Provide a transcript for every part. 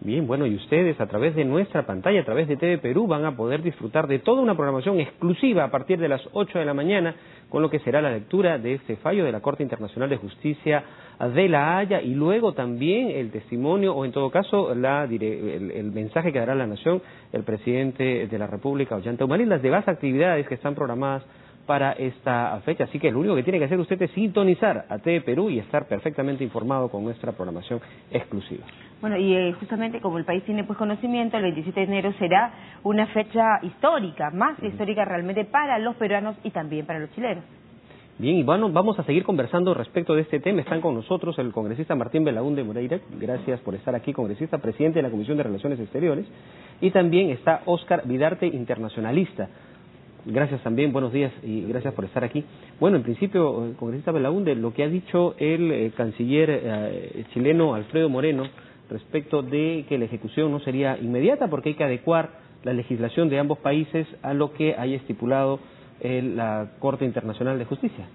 Bien, bueno, y ustedes a través de nuestra pantalla, a través de TV Perú, van a poder disfrutar de toda una programación exclusiva a partir de las 8 de la mañana, con lo que será la lectura de este fallo de la Corte Internacional de Justicia de La Haya, y luego también el testimonio, o en todo caso, el mensaje que dará la Nación el presidente de la República, Ollanta Humala, y las demás actividades que están programadas para esta fecha. Así que lo único que tiene que hacer usted es sintonizar a TV Perú y estar perfectamente informado con nuestra programación exclusiva. Bueno, y justamente como el país tiene pues conocimiento, el 27 de enero será una fecha histórica, más histórica realmente para los peruanos y también para los chilenos. Bien, y bueno, vamos a seguir conversando respecto de este tema. Están con nosotros el congresista Martín Belaúnde Moreira. Gracias por estar aquí, congresista, presidente de la Comisión de Relaciones Exteriores. Y también está Óscar Vidarte, internacionalista. Gracias también, buenos días y gracias por estar aquí. Bueno, en principio, congresista Belaúnde, lo que ha dicho el canciller chileno Alfredo Moreno respecto de que la ejecución no sería inmediata porque hay que adecuar la legislación de ambos países a lo que haya estipulado la Corte Internacional de Justicia.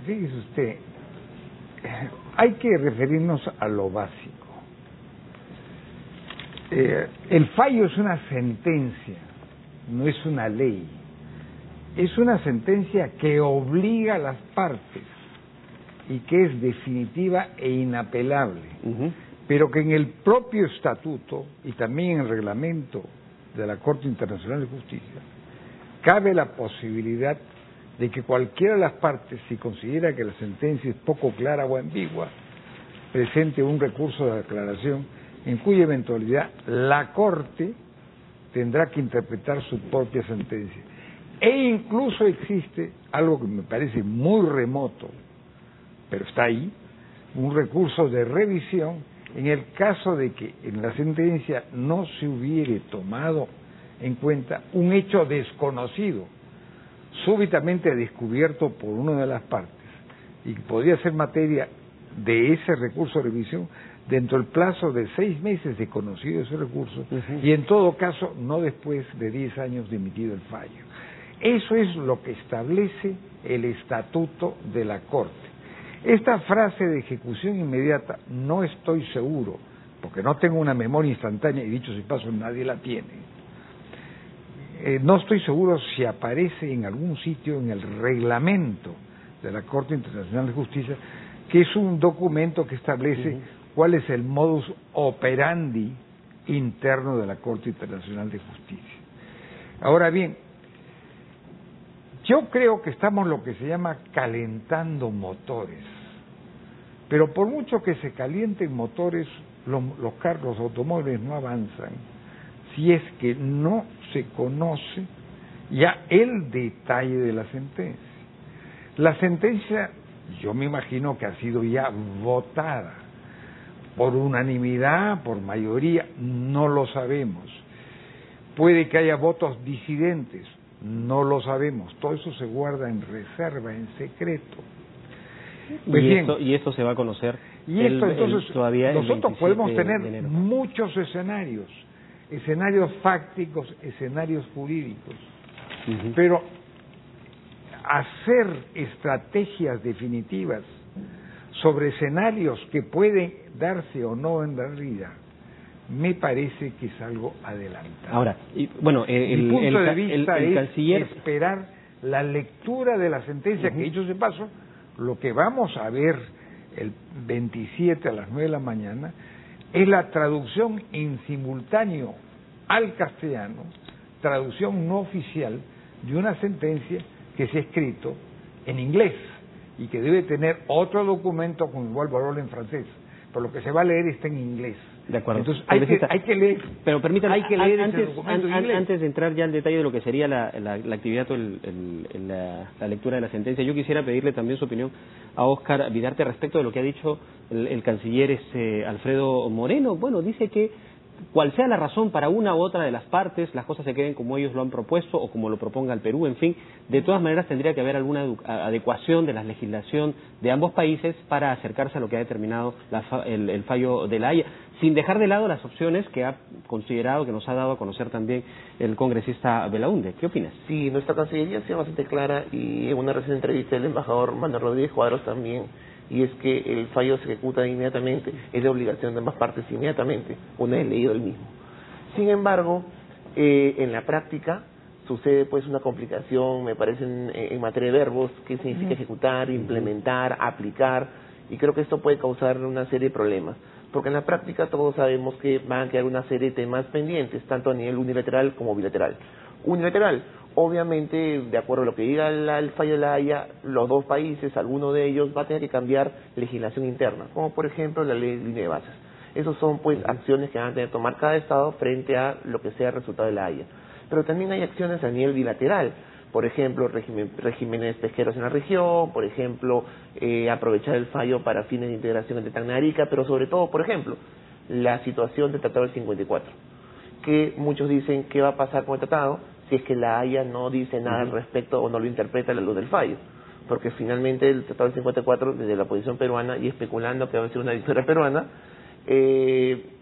Fíjese usted, hay que referirnos a lo básico. El fallo es una sentencia, no es una ley. Es una sentencia que obliga a las partes y que es definitiva e inapelable, pero que en el propio estatuto y también en el reglamento de la Corte Internacional de Justicia cabe la posibilidad de que cualquiera de las partes, si considera que la sentencia es poco clara o ambigua, presente un recurso de aclaración en cuya eventualidad la Corte tendrá que interpretar su propia sentencia. E incluso existe algo que me parece muy remoto, pero está ahí, un recurso de revisión en el caso de que en la sentencia no se hubiere tomado en cuenta un hecho desconocido, súbitamente descubierto por una de las partes, y que podría ser materia de ese recurso de revisión dentro del plazo de 6 meses de conocido ese recurso, y en todo caso no después de 10 años de emitido el fallo. Eso es lo que establece el estatuto de la Corte. Esta frase de ejecución inmediata no estoy seguro, porque no tengo una memoria instantánea, y dicho si paso nadie la tiene. No estoy seguro si aparece en algún sitio en el reglamento de la Corte Internacional de Justicia, que es un documento que establece cuál es el modus operandi interno de la Corte Internacional de Justicia. Ahora bien, yo creo que estamos lo que se llama calentando motores, pero por mucho que se calienten motores, los automóviles no avanzan si es que no se conoce ya el detalle de la sentencia. La sentencia, yo me imagino que ha sido ya votada por unanimidad, por mayoría, no lo sabemos. Puede que haya votos disidentes, no lo sabemos. Todo eso se guarda en reserva, en secreto. Pues y esto se va a conocer. Entonces, todavía nosotros podemos tener muchos escenarios fácticos, escenarios jurídicos, pero hacer estrategias definitivas sobre escenarios que pueden darse o no en realidad, me parece que es algo adelantado. Ahora, bueno, mi punto de vista el es canciller... esperar la lectura de la sentencia, que dicho de paso, lo que vamos a ver el 27 a las 9 de la mañana es la traducción en simultáneo al castellano, traducción no oficial de una sentencia que se ha escrito en inglés y que debe tener otro documento con igual valor en francés, pero lo que se va a leer está en inglés. De acuerdo. Entonces hay que leer. Pero permítame, hay que leer ese documento en inglés. Antes de entrar ya al detalle de lo que sería la actividad o la lectura de la sentencia, yo quisiera pedirle también su opinión a Óscar Vidarte respecto de lo que ha dicho el canciller Alfredo Moreno. Bueno, dice que cual sea la razón para una u otra de las partes, las cosas se queden como ellos lo han propuesto o como lo proponga el Perú, en fin, de todas maneras tendría que haber alguna adecuación de la legislación de ambos países para acercarse a lo que ha determinado el fallo de La Haya, sin dejar de lado las opciones que ha considerado, que nos ha dado a conocer también el congresista Belaúnde. ¿Qué opinas? Sí, nuestra Cancillería ha sido bastante clara y en una reciente entrevista el embajador Manuel Rodríguez Cuadros también y es que el fallo se ejecuta inmediatamente, es de obligación de ambas partes inmediatamente, una vez leído el mismo. Sin embargo, en la práctica sucede pues una complicación, me parece, en materia de verbos, qué significa ejecutar, implementar, aplicar, y creo que esto puede causar una serie de problemas, porque en la práctica todos sabemos que van a quedar una serie de temas pendientes, tanto a nivel unilateral como bilateral. Unilateral, obviamente, de acuerdo a lo que diga el fallo de la Haya, los dos países, alguno de ellos va a tener que cambiar legislación interna, como por ejemplo la ley de línea de bases. Esos son pues acciones que van a tener que tomar cada Estado frente a lo que sea el resultado de la Haya. Pero también hay acciones a nivel bilateral, por ejemplo, regímenes pesqueros en la región, por ejemplo, aprovechar el fallo para fines de integración entre Tacna y Arica, pero sobre todo, por ejemplo, la situación del Tratado del 54, que muchos dicen qué va a pasar con el tratado si es que la Haya no dice nada al respecto o no lo interpreta a la luz del fallo, porque finalmente el Tratado del 54, desde la posición peruana, y especulando que va a ser una victoria peruana,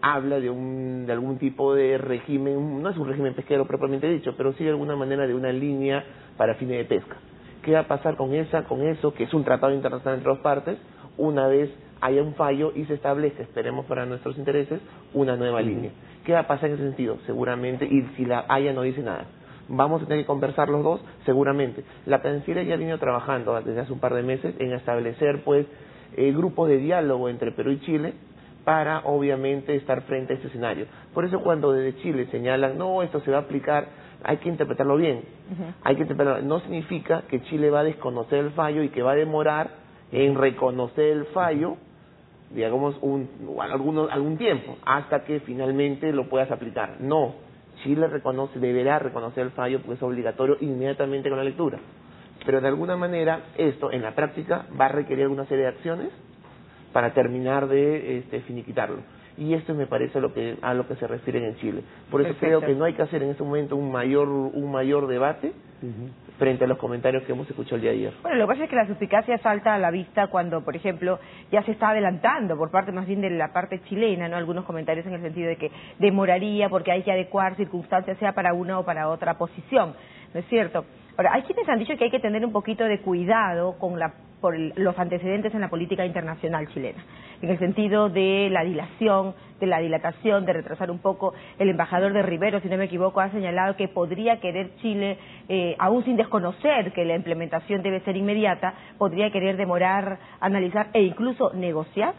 habla de algún tipo de régimen, no es un régimen pesquero propiamente dicho, pero sí de alguna manera de una línea para fines de pesca. ¿Qué va a pasar con eso, que es un tratado internacional entre dos partes, una vez haya un fallo y se establece, esperemos para nuestros intereses, una nueva línea? ¿Qué va a pasar en ese sentido? Seguramente, y si la Haya no dice nada, ¿vamos a tener que conversar los dos? Seguramente. La Cancillería ya ha venido trabajando desde hace un par de meses en establecer pues grupos de diálogo entre Perú y Chile, para obviamente estar frente a este escenario. Por eso cuando desde Chile señalan, no, esto se va a aplicar, hay que interpretarlo bien. Hay que interpretarlo. No significa que Chile va a desconocer el fallo y que va a demorar en reconocer el fallo, digamos, algún tiempo, hasta que finalmente lo puedas aplicar. No, Chile deberá reconocer el fallo porque es obligatorio inmediatamente con la lectura. Pero de alguna manera esto en la práctica va a requerir una serie de acciones para terminar de finiquitarlo. Y esto me parece a lo que se refieren en Chile. Por eso creo que no hay que hacer en este momento un mayor debate frente a los comentarios que hemos escuchado el día de ayer. Bueno, lo que pasa es que la suspicacia salta a la vista cuando, por ejemplo, ya se está adelantando por parte más bien de la parte chilena, ¿no? Algunos comentarios en el sentido de que demoraría porque hay que adecuar circunstancias sea para una o para otra posición, ¿no es cierto? Ahora, hay quienes han dicho que hay que tener un poquito de cuidado por los antecedentes en la política internacional chilena, en el sentido de la dilación, de la dilatación, de retrasar un poco. El embajador de Rivero, si no me equivoco, ha señalado que podría querer Chile, aún sin desconocer que la implementación debe ser inmediata, podría querer demorar, analizar e incluso negociar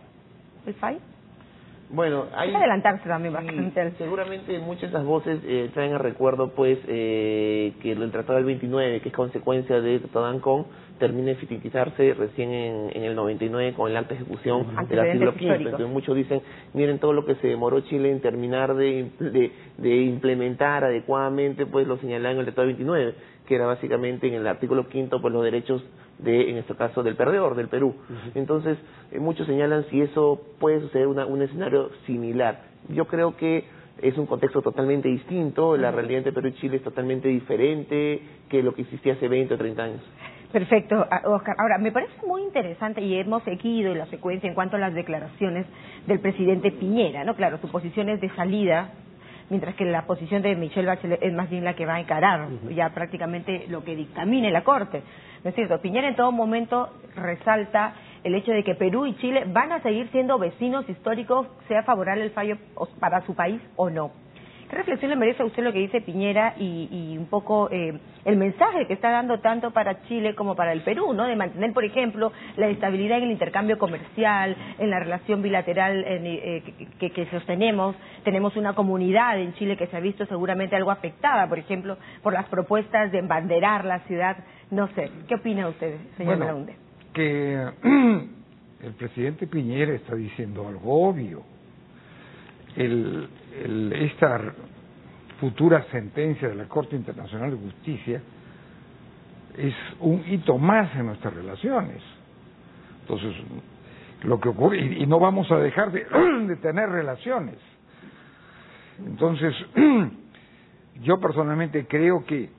el fallo. Bueno, hay que adelantarse también bastante. Seguramente muchas de esas voces traen a recuerdo pues que el Tratado del 29, que es consecuencia del Tratado de Ancón, termine de finiquitarse recién en el 99 con el acta de ejecución del artículo 15. Entonces muchos dicen, miren todo lo que se demoró Chile en terminar de implementar adecuadamente pues lo señalado en el Tratado del 29, que era básicamente en el artículo 5 pues los derechos en este caso del perdedor, del Perú. Entonces, muchos señalan si eso puede suceder un escenario similar. Yo creo que es un contexto totalmente distinto, la realidad entre Perú y Chile es totalmente diferente que lo que existía hace 20 o 30 años. Perfecto, Oscar. Ahora, me parece muy interesante y hemos seguido la secuencia en cuanto a las declaraciones del presidente Piñera, ¿no? Claro, su posición es de salida, mientras que la posición de Michelle Bachelet es más bien la que va a encarar ya prácticamente lo que dictamine la Corte, ¿no es cierto? Piñera en todo momento resalta el hecho de que Perú y Chile van a seguir siendo vecinos históricos, sea favorable el fallo para su país o no. ¿Qué reflexión le merece a usted lo que dice Piñera y un poco el mensaje que está dando tanto para Chile como para el Perú, ¿no? De mantener, por ejemplo, la estabilidad en el intercambio comercial, en la relación bilateral que sostenemos. Tenemos una comunidad en Chile que se ha visto seguramente algo afectada, por ejemplo, por las propuestas de embanderar la ciudad. No sé, ¿qué opina usted, señor Belaunde? Que el presidente Piñera está diciendo algo obvio. Esta futura sentencia de la Corte Internacional de Justicia es un hito más en nuestras relaciones. Entonces, lo que ocurre, y no vamos a dejar de tener relaciones. Entonces, yo personalmente creo que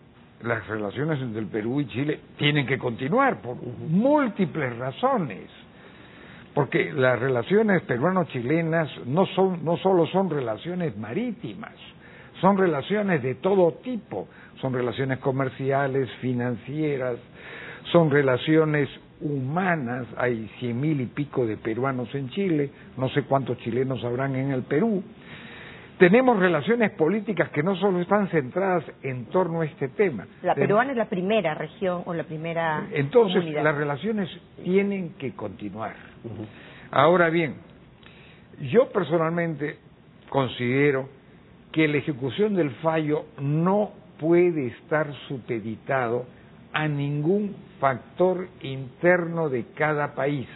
las relaciones entre el Perú y Chile tienen que continuar por múltiples razones. Porque las relaciones peruano-chilenas no solo son relaciones marítimas, son relaciones de todo tipo, son relaciones comerciales, financieras, son relaciones humanas, hay 100.000 y pico de peruanos en Chile, no sé cuántos chilenos habrán en el Perú. Tenemos relaciones políticas que no solo están centradas en torno a este tema. La peruana es la primera región o la primera Entonces, comunidad. las relaciones tienen que continuar. Ahora bien, yo personalmente considero que la ejecución del fallo no puede estar supeditado a ningún factor interno de cada país.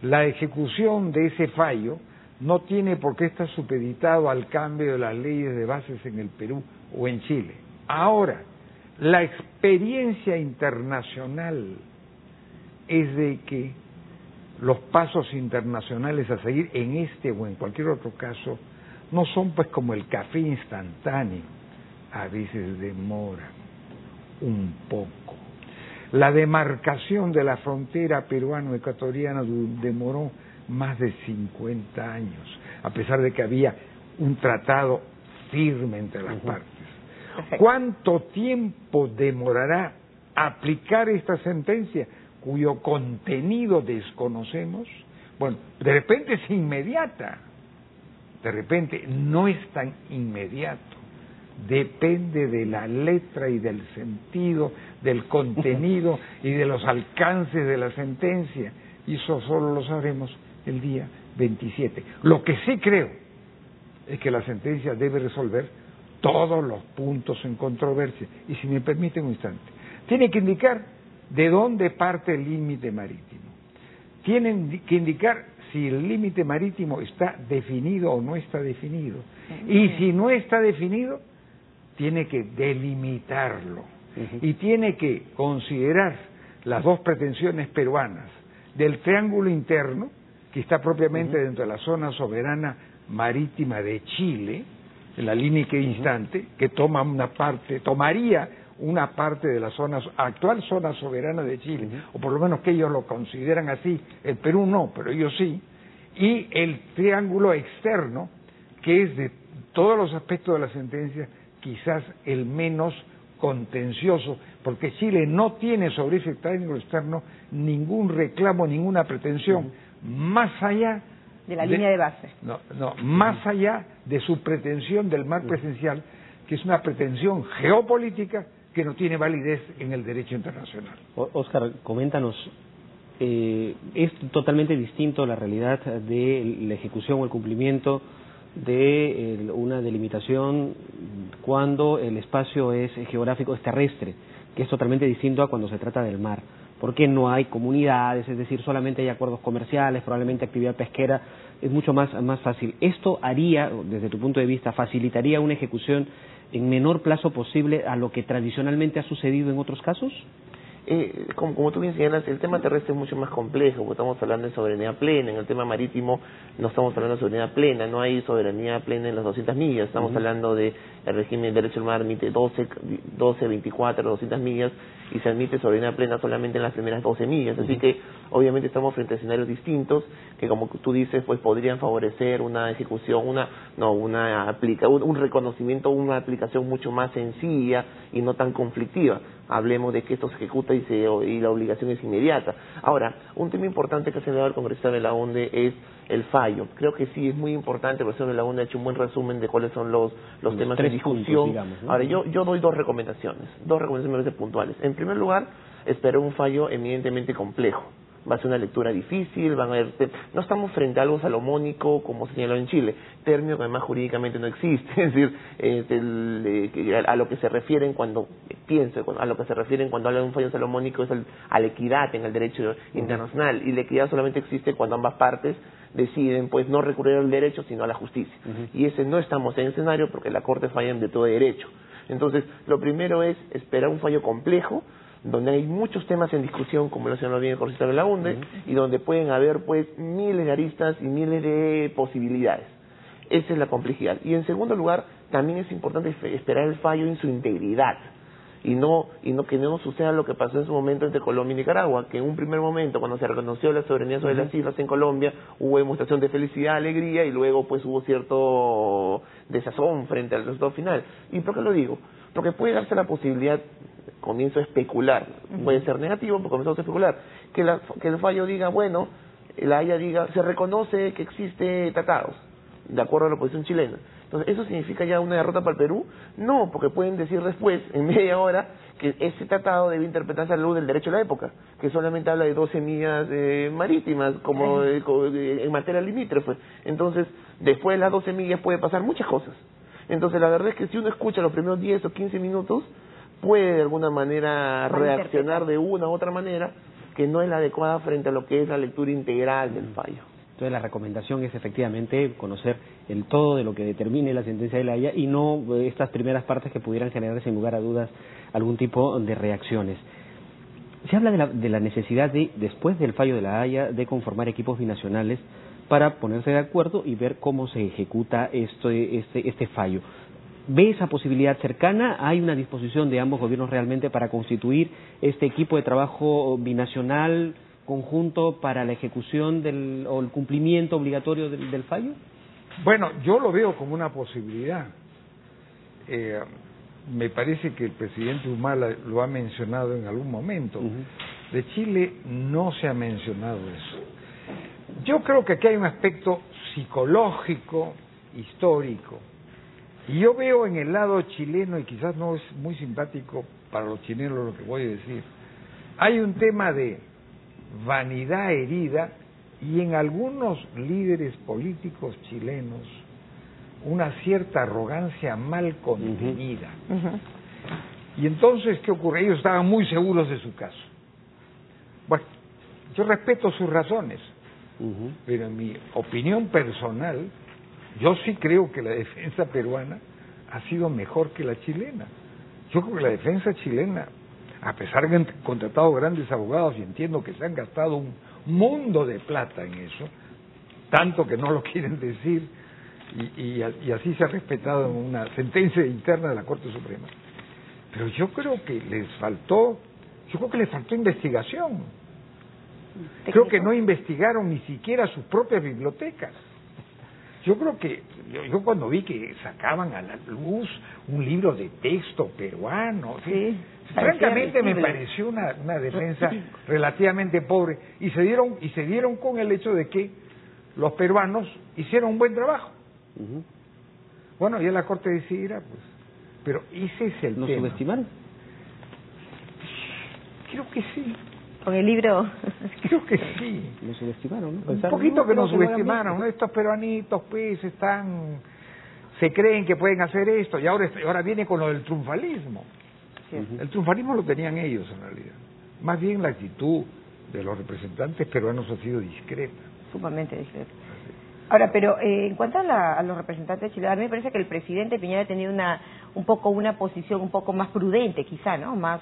La ejecución de ese fallo no tiene por qué estar supeditado al cambio de las leyes de bases en el Perú o en Chile. Ahora, la experiencia internacional es de que los pasos internacionales a seguir en este o en cualquier otro caso no son pues como el café instantáneo, a veces demoran un poco. La demarcación de la frontera peruano-ecuatoriana demoró más de 50 años, a pesar de que había un tratado firme entre las partes. Perfecto. ¿Cuánto tiempo demorará aplicar esta sentencia, cuyo contenido desconocemos? Bueno, de repente es inmediata, de repente no es tan inmediato. Depende de la letra y del sentido, del contenido y de los alcances de la sentencia. Y eso solo lo sabremos el día 27. Lo que sí creo es que la sentencia debe resolver todos los puntos en controversia. Y si me permiten un instante, tiene que indicar de dónde parte el límite marítimo. Tienen que indicar si el límite marítimo está definido o no está definido. Y si no está definido, tiene que delimitarlo. Y tiene que considerar las dos pretensiones peruanas del triángulo interno, que está propiamente dentro de la zona soberana marítima de Chile, en la línea equidistante, que toma una parte, tomaría una parte de la zona, actual zona soberana de Chile, o por lo menos que ellos lo consideran así, el Perú no, pero ellos sí, y el triángulo externo, que es de todos los aspectos de la sentencia, quizás el menos contencioso, porque Chile no tiene sobre ese triángulo externo ningún reclamo, ninguna pretensión, más allá de la línea de base. Más allá de su pretensión del mar presencial, que es una pretensión geopolítica que no tiene validez en el derecho internacional. Óscar, coméntanos, ¿es totalmente distinto la realidad de la ejecución o el cumplimiento de una delimitación cuando el espacio es geográfico, es terrestre, que es totalmente distinto a cuando se trata del mar? Porque no hay comunidades, es decir, solamente hay acuerdos comerciales, probablemente actividad pesquera, es mucho más fácil. ¿Esto haría, desde tu punto de vista, facilitaría una ejecución en menor plazo posible a lo que tradicionalmente ha sucedido en otros casos? Como tú bien señalas, el tema terrestre es mucho más complejo, porque estamos hablando de soberanía plena. En el tema marítimo no estamos hablando de soberanía plena, no hay soberanía plena en las 200 millas, estamos hablando de el régimen de derecho del mar admite 12, 24, 200 millas, y se admite soberanía plena solamente en las primeras 12 millas, así que obviamente estamos frente a escenarios distintos que, como tú dices, pues podrían favorecer una ejecución, un reconocimiento, una aplicación mucho más sencilla y no tan conflictiva. Hablemos de que esto se ejecuta y la obligación es inmediata. Ahora, un tema importante que ha señalado el congresista Belaunde es el fallo. Creo que sí es muy importante, el profesor Belaunde ha hecho un buen resumen de cuáles son los temas de discusión. Puntos, digamos, ¿no? Ahora, yo doy dos recomendaciones puntuales. En primer lugar, esperar un fallo eminentemente complejo. Va a ser una lectura difícil, no estamos frente a algo salomónico como se señaló en Chile, término que además jurídicamente no existe, es decir, a lo que se refieren cuando hablan de un fallo salomónico es a la equidad en el derecho internacional, y la equidad solamente existe cuando ambas partes deciden pues no recurrir al derecho sino a la justicia, y ese no estamos en el escenario porque la Corte falla de todo derecho. Entonces, lo primero es esperar un fallo complejo, donde hay muchos temas en discusión, como lo señaló bien el congresista Belaunde, y donde pueden haber pues miles de aristas y miles de posibilidades. Esa es la complejidad. Y en segundo lugar, también es importante esperar el fallo en su integridad, y no que no suceda lo que pasó en su momento entre Colombia y Nicaragua, que en un primer momento, cuando se reconoció la soberanía sobre las islas en Colombia, hubo demostración de felicidad, alegría, y luego pues hubo cierto desazón frente al resultado final. ¿Y por qué lo digo? Porque puede darse la posibilidad, comienzo a especular, puede ser negativo porque comenzamos a especular, que el fallo diga, bueno, la Haya diga, se reconoce que existe tratados, de acuerdo a la posición chilena. Entonces, ¿eso significa ya una derrota para el Perú? No, porque pueden decir después, en media hora, que ese tratado debe interpretarse a la luz del derecho de la época, que solamente habla de 12 millas marítimas, como en materia limítrofe. Entonces, después de las 12 millas puede pasar muchas cosas. Entonces, la verdad es que si uno escucha los primeros 10 o 15 minutos, puede de alguna manera reaccionar de una u otra manera que no es la adecuada frente a lo que es la lectura integral del fallo. Entonces la recomendación es efectivamente conocer el todo de lo que determine la sentencia de la Haya y no estas primeras partes que pudieran generar sin lugar a dudas algún tipo de reacciones. Se habla de la necesidad de, después del fallo de la Haya, de conformar equipos binacionales para ponerse de acuerdo y ver cómo se ejecuta este fallo. ¿Ve esa posibilidad cercana? ¿Hay una disposición de ambos gobiernos realmente para constituir este equipo de trabajo binacional conjunto para la ejecución o el cumplimiento obligatorio del fallo? Bueno, yo lo veo como una posibilidad. Me parece que el presidente Humala lo ha mencionado en algún momento. De Chile no se ha mencionado eso. Yo creo que aquí hay un aspecto psicológico, histórico. Y yo veo en el lado chileno, y quizás no es muy simpático para los chilenos lo que voy a decir, hay un tema de vanidad herida y en algunos líderes políticos chilenos una cierta arrogancia mal contenida. Y entonces, ¿qué ocurre? Ellos estaban muy seguros de su caso. Bueno, yo respeto sus razones, pero en mi opinión personal, yo sí creo que la defensa peruana ha sido mejor que la chilena. Yo creo que la defensa chilena, a pesar de que han contratado grandes abogados y entiendo que se han gastado un mundo de plata en eso, tanto que no lo quieren decir, y así se ha respetado en una sentencia interna de la Corte Suprema. Pero yo creo que les faltó investigación. Creo que no investigaron ni siquiera sus propias bibliotecas. Yo creo que, yo cuando vi que sacaban a la luz un libro de texto peruano, sí, francamente me pareció una defensa relativamente pobre, y se dieron con el hecho de que los peruanos hicieron un buen trabajo. Bueno, ya la Corte decidirá, pues. Pero ese es el tema. ¿Lo subestimaron? Creo que sí. Con el libro. Creo que sí. Lo subestimaron, ¿no? Un poquito que nos subestimaron, ¿no? Estos peruanitos, pues, se creen que pueden hacer esto, y ahora viene con lo del triunfalismo. El triunfalismo lo tenían ellos, en realidad. Más bien la actitud de los representantes peruanos ha sido discreta. Sumamente discreta. Ahora, pero en cuanto a los representantes chilenos, a mí me parece que el presidente Piñera ha tenido una posición un poco más prudente, quizá, ¿no? Más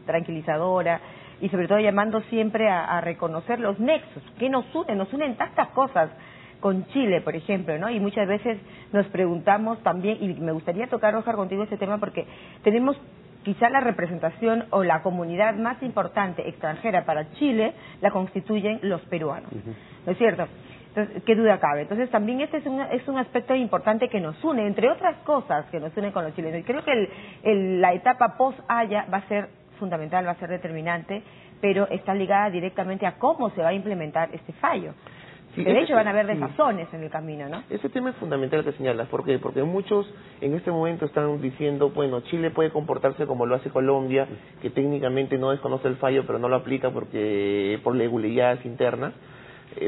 tranquilizadora, y sobre todo llamando siempre a reconocer los nexos que nos unen tantas cosas con Chile, por ejemplo, ¿no? Y muchas veces nos preguntamos también, y me gustaría tocar, Oscar, contigo este tema, porque tenemos quizá la representación o la comunidad más importante extranjera para Chile la constituyen los peruanos, ¿no es cierto? Entonces, ¿qué duda cabe? Entonces, también este es un aspecto importante que nos une, entre otras cosas que nos unen con los chilenos. Y creo que la etapa post-Haya va a ser fundamental, va a ser determinante, pero está ligada directamente a cómo se va a implementar este fallo. Sí, de hecho, van a haber desazones en el camino, ¿no? Ese tema es fundamental que señalas. ¿Por qué? Porque muchos en este momento están diciendo, bueno, Chile puede comportarse como lo hace Colombia, que técnicamente no desconoce el fallo, pero no lo aplica por legalidades internas.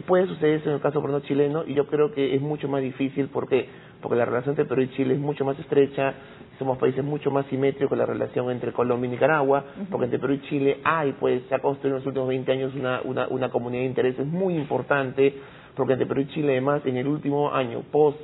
Puede suceder eso en el caso peruano chileno, y yo creo que es mucho más difícil. ¿Por qué? Porque la relación entre Perú y Chile es mucho más estrecha, somos países mucho más simétricos que la relación entre Colombia y Nicaragua, porque entre Perú y Chile se ha construido en los últimos 20 años una comunidad de intereses muy importante, porque entre Perú y Chile además en el último año, post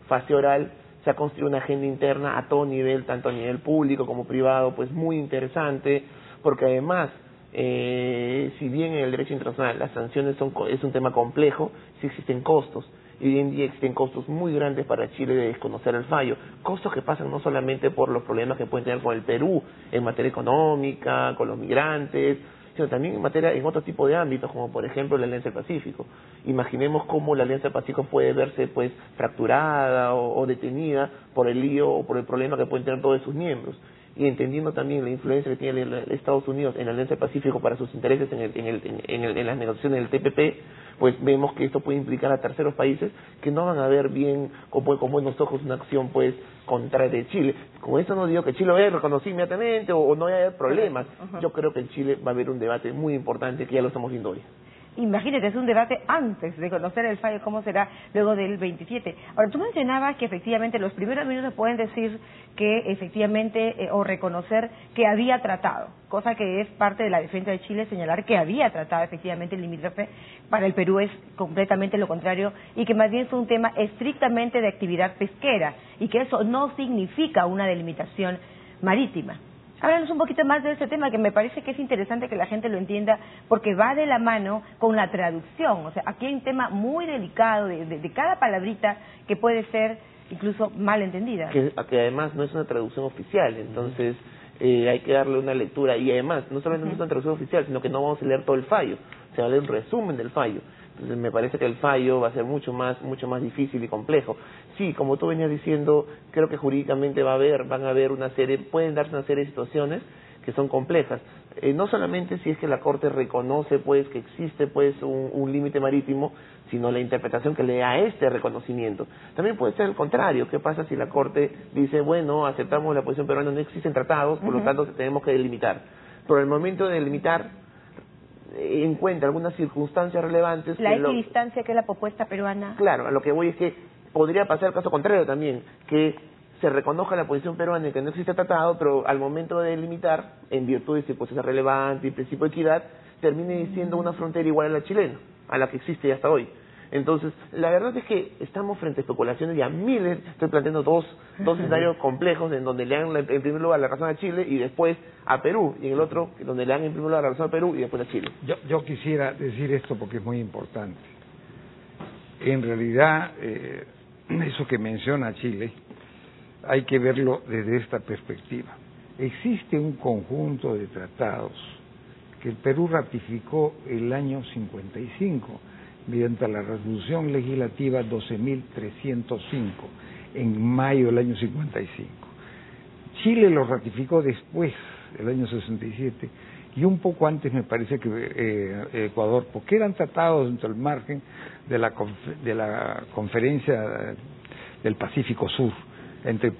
fase oral, se ha construido una agenda interna a todo nivel, tanto a nivel público como privado, pues muy interesante, porque además si bien en el derecho internacional las sanciones es un tema complejo, sí existen costos, y hoy en día existen costos muy grandes para Chile de desconocer el fallo, costos que pasan no solamente por los problemas que pueden tener con el Perú en materia económica, con los migrantes, sino también en otro tipo de ámbitos, como por ejemplo la Alianza del Pacífico. Imaginemos cómo la Alianza del Pacífico puede verse pues fracturada o detenida por el lío o por el problema que pueden tener todos sus miembros. y entendiendo también la influencia que tiene Estados Unidos en la Alianza del Pacífico para sus intereses en las negociaciones del TPP, pues vemos que esto puede implicar a terceros países que no van a ver bien con buenos ojos una acción pues contra de Chile. Con eso no digo que Chile vaya a reconocer inmediatamente o no vaya a haber problemas. Yo creo que en Chile va a haber un debate muy importante que ya lo estamos viendo hoy. Imagínate, es un debate antes de conocer el fallo, cómo será luego del 27. Ahora, tú mencionabas que efectivamente los primeros minutos pueden decir que efectivamente, o reconocer que había tratado, cosa que es parte de la defensa de Chile, señalar que había tratado efectivamente el limítrofe. Para el Perú es completamente lo contrario, y que más bien fue un tema estrictamente de actividad pesquera, y que eso no significa una delimitación marítima. Háblanos un poquito más de este tema, que me parece que es interesante que la gente lo entienda, porque va de la mano con la traducción. O sea, aquí hay un tema muy delicado de cada palabrita que puede ser incluso mal entendida. Que además no es una traducción oficial, entonces hay que darle una lectura. Y además, no solamente no es una traducción oficial, sino que no vamos a leer todo el fallo, se va a leer un resumen del fallo. Entonces me parece que el fallo va a ser mucho más difícil y complejo. Sí, como tú venías diciendo, creo que jurídicamente pueden darse una serie de situaciones que son complejas. No solamente si es que la Corte reconoce pues que existe pues un límite marítimo, sino la interpretación que le da a este reconocimiento. También puede ser el contrario. ¿Qué pasa si la Corte dice, bueno, aceptamos la posición peruana, no existen tratados, por lo tanto tenemos que delimitar? Pero el momento de delimitar encuentra algunas circunstancias relevantes. La equidistancia, que es la propuesta peruana. Claro, a lo que voy es que podría pasar el caso contrario también, que se reconozca la posición peruana y que no existe tratado, pero al momento de delimitar, en virtud de circunstancias relevantes y principio de equidad, termine siendo una frontera igual a la chilena, a la que existe hasta hoy. Entonces, la verdad es que estamos frente a especulaciones y a miles. Estoy planteando dos escenarios complejos en donde le dan en primer lugar la razón a Chile y después a Perú, y en el otro donde le dan en primer lugar la razón a Perú y después a Chile. Yo quisiera decir esto porque es muy importante. En realidad, eso que menciona Chile, hay que verlo desde esta perspectiva. Existe un conjunto de tratados que el Perú ratificó el año 55, mediante la resolución legislativa 12.305 en mayo del año 55. Chile lo ratificó después, el año 67, y un poco antes me parece que Ecuador, porque eran tratados dentro del margen de la Conferencia del Pacífico Sur, entre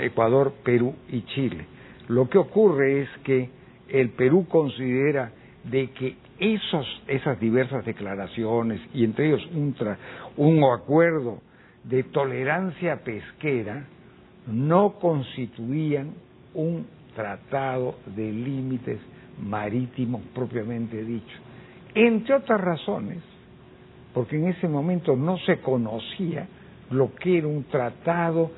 Ecuador, Perú y Chile. Lo que ocurre es que el Perú considera de que esas diversas declaraciones, y entre ellos un acuerdo de tolerancia pesquera, no constituían un tratado de límites marítimos propiamente dicho. Entre otras razones, porque en ese momento no se conocía lo que era un tratado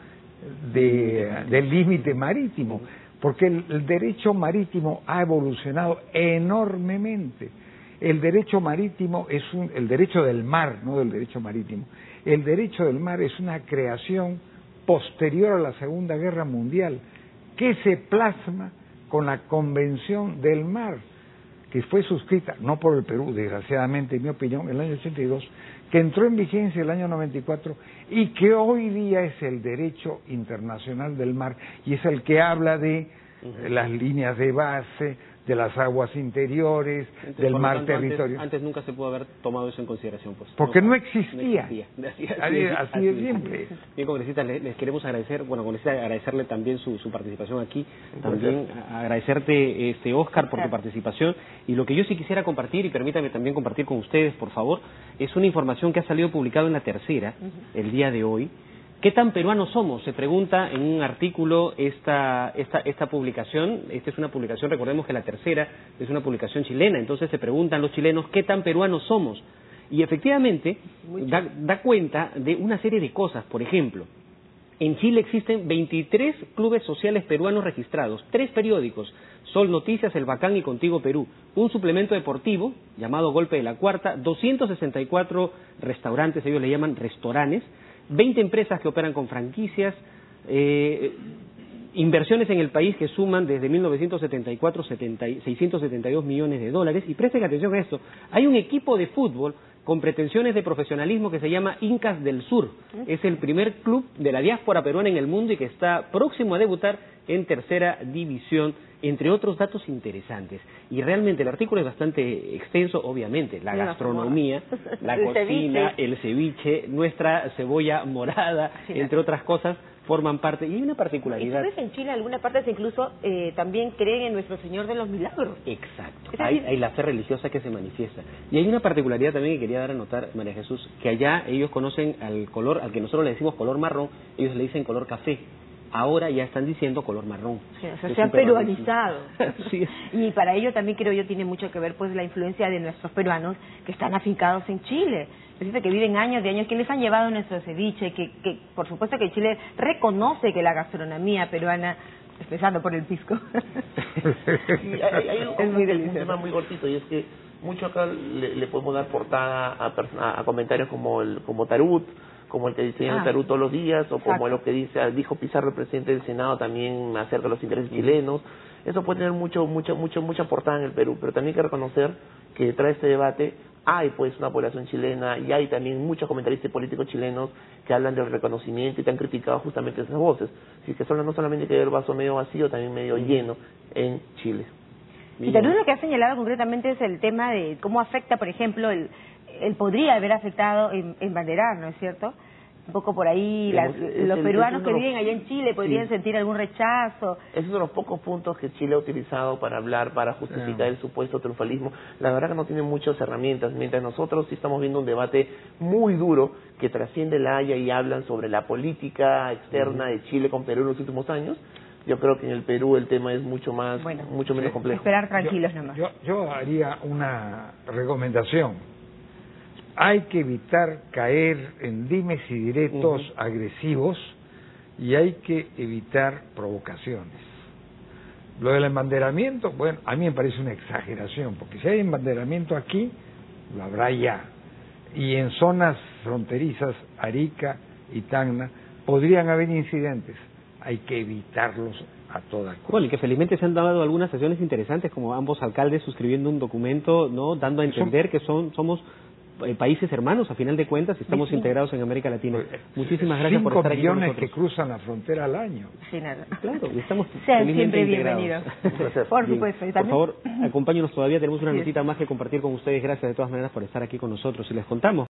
de límite marítimo, porque el derecho marítimo ha evolucionado enormemente. El derecho marítimo es el derecho del mar, no del derecho marítimo. El derecho del mar es una creación posterior a la Segunda Guerra Mundial, que se plasma con la Convención del Mar, que fue suscrita, no por el Perú, desgraciadamente, en mi opinión, en el año 82, que entró en vigencia el año 94 y que hoy día es el derecho internacional del mar, y es el que habla de las líneas de base, de las aguas interiores, del mar territorial. Antes nunca se pudo haber tomado eso en consideración, pues. Porque no existía. Así de simple. Bien, congresistas, les queremos agradecer, agradecerle también su participación aquí, también agradecerte, Óscar, por tu participación, y lo que yo sí quisiera compartir, y permítame también compartir con ustedes, por favor, es una información que ha salido publicado en La Tercera, el día de hoy. ¿Qué tan peruanos somos? Se pregunta en un artículo esta publicación. Esta es una publicación, recordemos que La Tercera es una publicación chilena, entonces se preguntan los chilenos ¿qué tan peruanos somos? Y efectivamente da cuenta de una serie de cosas. Por ejemplo, en Chile existen 23 clubes sociales peruanos registrados, 3 periódicos, Sol Noticias, El Bacán y Contigo Perú, un suplemento deportivo llamado Golpe de la Cuarta, 264 restaurantes, ellos le llaman restaurantes, 20 empresas que operan con franquicias, inversiones en el país que suman desde 1974 672 millones de dólares. Y presten atención a esto, hay un equipo de fútbol con pretensiones de profesionalismo que se llama Incas del Sur. Es el primer club de la diáspora peruana en el mundo y que está próximo a debutar en tercera división, entre otros datos interesantes. Y realmente el artículo es bastante extenso, obviamente. La gastronomía, la cocina, el ceviche, nuestra cebolla morada, entre otras cosas, forman parte. Y hay una particularidad. ¿Y en Chile, en algunas partes incluso, también creen en Nuestro Señor de los Milagros? Exacto. Hay la fe religiosa que se manifiesta. Y hay una particularidad también que quería dar a notar, María Jesús, que allá ellos conocen al color, al que nosotros le decimos color marrón, ellos le dicen color café. Ahora ya están diciendo color marrón. Sí, o sea, se han peruanizado. Sí. Y para ello también creo yo tiene mucho que ver pues la influencia de nuestros peruanos que están afincados en Chile. Dice que viven años de años, que les han llevado nuestro ceviche, que por supuesto que Chile reconoce que la gastronomía peruana, empezando por el pisco, es muy delicioso. Un tema muy cortito, y es que mucho acá le podemos dar portada a comentarios como Tarut, como el que dice Tarut todos los días, o como lo que dijo Pizarro, el presidente del Senado, también acerca de los intereses chilenos. Eso puede tener mucha portada en el Perú, pero también hay que reconocer que detrás de este debate hay pues una población chilena y hay también muchos comentaristas políticos chilenos que hablan del reconocimiento y que han criticado justamente esas voces. Así que no solamente que el vaso medio vacío, también medio lleno en Chile. Y Tarut lo que ha señalado concretamente es el tema de cómo afecta, por ejemplo, él podría haber afectado en Banderar, ¿no es cierto? Un poco por ahí, los peruanos que viven allá en Chile podrían sentir algún rechazo. Esos son los pocos puntos que Chile ha utilizado para hablar, para justificar el supuesto triunfalismo. La verdad que no tiene muchas herramientas, mientras nosotros sí estamos viendo un debate muy duro que trasciende la Haya y hablan sobre la política externa de Chile con Perú en los últimos años. Yo creo que en el Perú el tema es mucho menos complejo. Esperar tranquilos nomás. Yo haría una recomendación. Hay que evitar caer en dimes y diretos agresivos y hay que evitar provocaciones. Lo del embanderamiento, bueno, a mí me parece una exageración, porque si hay embanderamiento aquí, lo habrá ya. Y en zonas fronterizas, Arica y Tacna, podrían haber incidentes. Hay que evitarlos a toda costa. Bueno, y que felizmente se han dado algunas sesiones interesantes, como ambos alcaldes suscribiendo un documento, ¿no?, dando a entender que somos países hermanos, a final de cuentas, estamos integrados en América Latina. Muchísimas gracias por estar aquí con nosotros. 5 millones que cruzan la frontera al año. Sí, nada. Claro, y estamos Sean felizmente siempre integrados. bienvenidos. Por supuesto. Por favor, acompáñenos todavía, tenemos una notita más que compartir con ustedes. Gracias de todas maneras por estar aquí con nosotros. Y les contamos